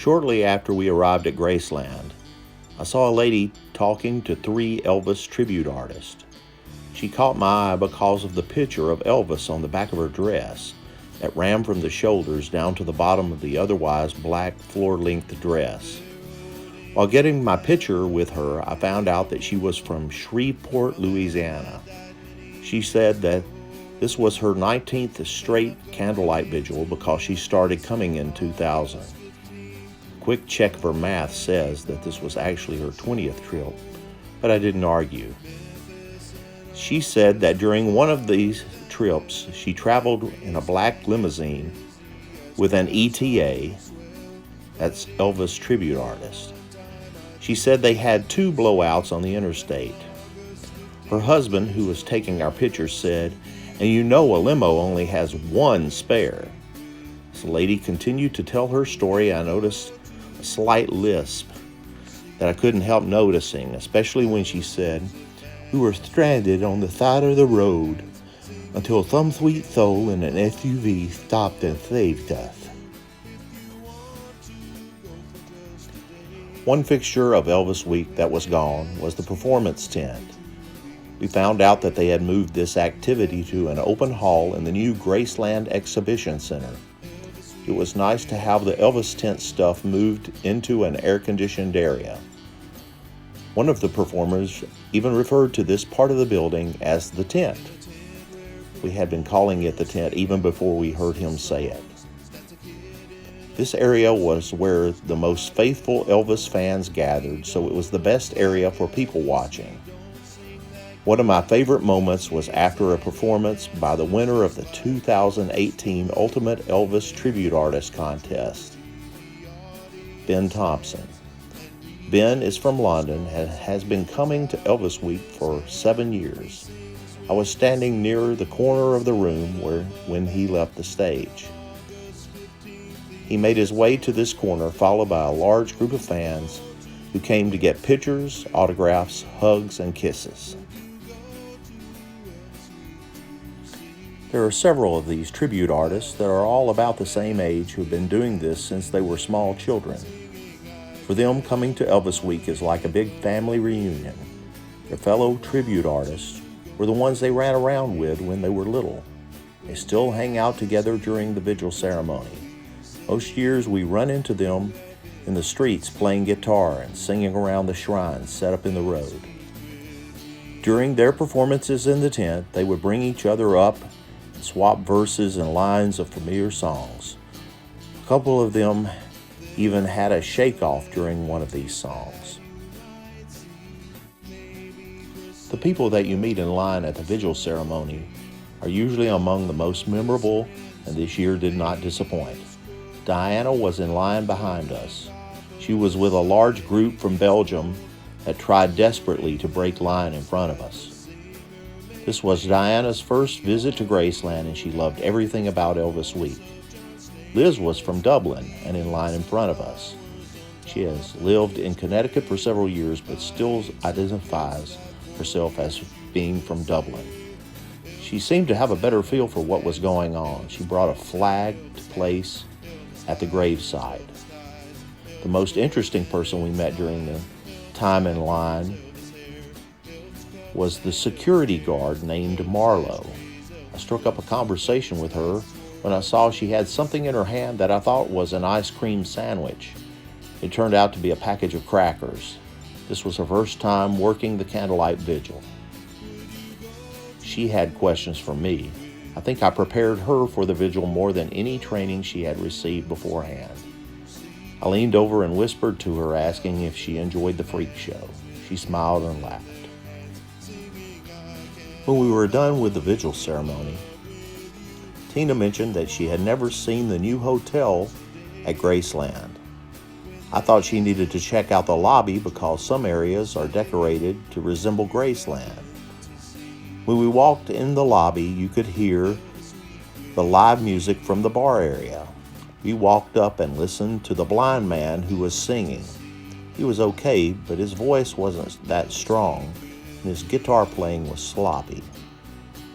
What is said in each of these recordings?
Shortly after we arrived at Graceland, I saw a lady talking to three Elvis tribute artists. She caught my eye because of the picture of Elvis on the back of her dress that ran from the shoulders down to the bottom of the otherwise black floor-length dress. While getting my picture with her, I found out that she was from Shreveport, Louisiana. She said that this was her 19th straight candlelight vigil because she started coming in 2000. Quick check of her math says that this was actually her 20th trip, but I didn't argue. She said that during one of these trips, she traveled in a black limousine with an ETA, that's Elvis tribute artist. She said they had two blowouts on the interstate. Her husband, who was taking our pictures, said, "And you know a limo only has one spare." As the lady continued to tell her story, I noticed a slight lisp that I couldn't help noticing, especially when she said, "We were stranded on the side of the road until some sweet soul in an SUV stopped and saved us." One fixture of Elvis Week that was gone was the performance tent. We found out that they had moved this activity to an open hall in the new Graceland Exhibition Center. It was nice to have the Elvis tent stuff moved into an air-conditioned area. One of the performers even referred to this part of the building as the tent. We had been calling it the tent even before we heard him say it. This area was where the most faithful Elvis fans gathered, so it was the best area for people watching. One of my favorite moments was after a performance by the winner of the 2018 Ultimate Elvis Tribute Artist Contest, Ben Thompson. Ben is from London and has been coming to Elvis Week for 7 years. I was standing near the corner of the room when he left the stage. He made his way to this corner, followed by a large group of fans who came to get pictures, autographs, hugs, and kisses. There are several of these tribute artists that are all about the same age who have been doing this since they were small children. For them, coming to Elvis Week is like a big family reunion. Their fellow tribute artists were the ones they ran around with when they were little. They still hang out together during the vigil ceremony. Most years we run into them in the streets playing guitar and singing around the shrines set up in the road. During their performances in the tent, they would bring each other up and swap verses and lines of familiar songs. A couple of them even had a shake-off during one of these songs. The people that you meet in line at the vigil ceremony are usually among the most memorable, and this year did not disappoint. Diana was in line behind us. She was with a large group from Belgium that tried desperately to break line in front of us. This was Diana's first visit to Graceland, and she loved everything about Elvis Week. Liz was from Dublin and in line in front of us. She has lived in Connecticut for several years, but still identifies herself as being from Dublin. She seemed to have a better feel for what was going on. She brought a flag to place at the graveside. The most interesting person we met during the time in line was the security guard named Marlowe. I struck up a conversation with her when I saw she had something in her hand that I thought was an ice cream sandwich. It turned out to be a package of crackers. This was her first time working the candlelight vigil. She had questions for me. I think I prepared her for the vigil more than any training she had received beforehand. I leaned over and whispered to her, asking if she enjoyed the freak show. She smiled and laughed. When we were done with the vigil ceremony, Tina mentioned that she had never seen the new hotel at Graceland. I thought she needed to check out the lobby because some areas are decorated to resemble Graceland. When we walked in the lobby, you could hear the live music from the bar area. We walked up and listened to the blind man who was singing. He was okay, but his voice wasn't that strong, and his guitar playing was sloppy.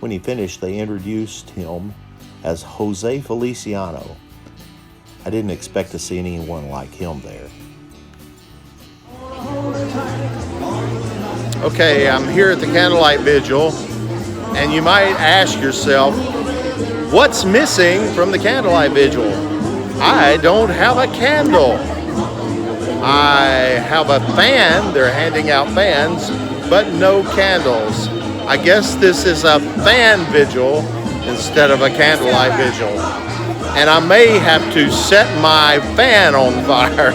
When he finished, they introduced him as Jose Feliciano. I didn't expect to see anyone like him there. Okay, I'm here at the candlelight vigil, and you might ask yourself, what's missing from the candlelight vigil? I don't have a candle. I have a fan, they're handing out fans, but no candles. I guess this is a fan vigil instead of a candlelight vigil. And I may have to set my fan on fire.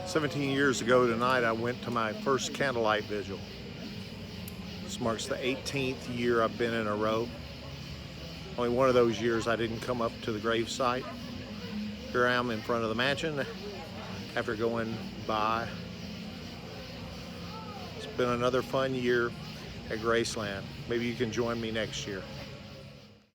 17 years ago tonight, I went to my first candlelight vigil. This marks the 18th year I've been in a row. Only one of those years I didn't come up to the grave site. Here I am in front of the mansion after going by. It's been another fun year at Graceland. Maybe you can join me next year.